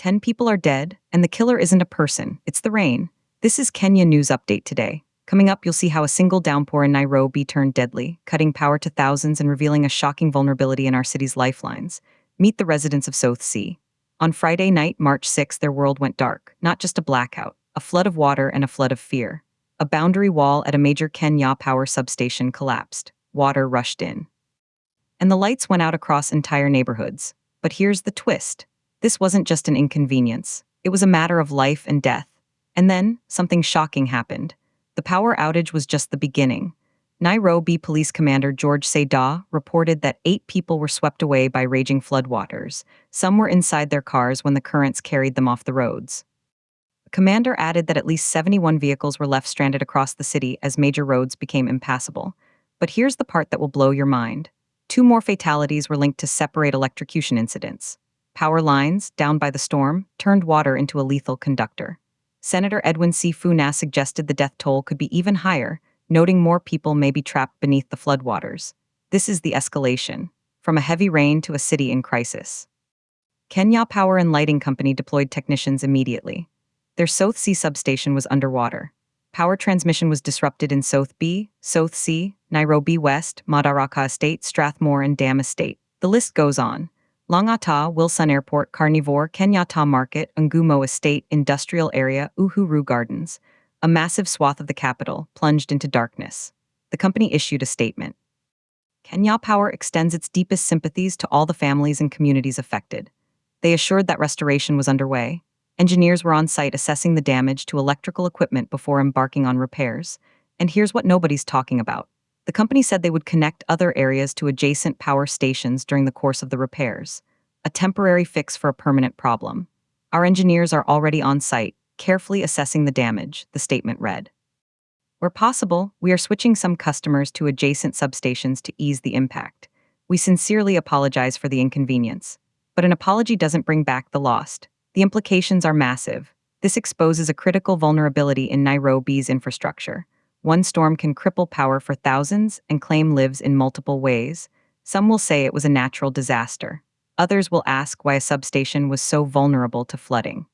10 people are dead, and the killer isn't a person, it's the rain. This is Kenya News Update today. Coming up, you'll see how a single downpour in Nairobi turned deadly, cutting power to thousands and revealing a shocking vulnerability in our city's lifelines. Meet the residents of South Sea. On Friday night, March 6th, their world went dark. Not just a blackout, a flood of water and a flood of fear. A boundary wall at a major Kenya power substation collapsed. Water rushed in. And the lights went out across entire neighborhoods. But here's the twist. This wasn't just an inconvenience. It was a matter of life and death. And then, something shocking happened. The power outage was just the beginning. Nairobi Police Commander George Seda reported that 8 people were swept away by raging floodwaters. Some were inside their cars when the currents carried them off the roads. The commander added that at least 71 vehicles were left stranded across the city as major roads became impassable. But here's the part that will blow your mind. 2 more fatalities were linked to separate electrocution incidents. Power lines, downed by the storm, turned water into a lethal conductor. Senator Edwin C. Funa suggested the death toll could be even higher, noting more people may be trapped beneath the floodwaters. This is the escalation, from a heavy rain to a city in crisis. Kenya Power and Lighting Company deployed technicians immediately. Their South Sea substation was underwater. Power transmission was disrupted in South B, South C, Nairobi West, Madaraka Estate, Strathmore, and Dam Estate. The list goes on. Langata, Wilson Airport, Carnivore, Kenyatta Market, Ngumo Estate, Industrial Area, Uhuru Gardens. A massive swath of the capital plunged into darkness. The company issued a statement. Kenya Power extends its deepest sympathies to all the families and communities affected. They assured that restoration was underway. Engineers were on site assessing the damage to electrical equipment before embarking on repairs. And here's what nobody's talking about. The company said they would connect other areas to adjacent power stations during the course of the repairs. A temporary fix for a permanent problem. Our engineers are already on site, carefully assessing the damage, the statement read. Where possible, we are switching some customers to adjacent substations to ease the impact. We sincerely apologize for the inconvenience. But an apology doesn't bring back the lost. The implications are massive. This exposes a critical vulnerability in Nairobi's infrastructure. One storm can cripple power for thousands and claim lives in multiple ways. Some will say it was a natural disaster. Others will ask why a substation was so vulnerable to flooding.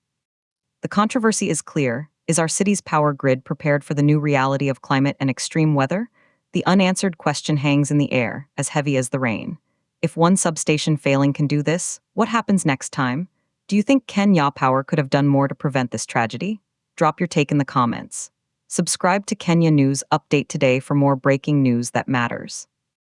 The controversy is clear. Is our city's power grid prepared for the new reality of climate and extreme weather? The unanswered question hangs in the air, as heavy as the rain. If one substation failing can do this, what happens next time? Do you think Kenya Power could have done more to prevent this tragedy? Drop your take in the comments. Subscribe to Kenya News Update today for more breaking news that matters.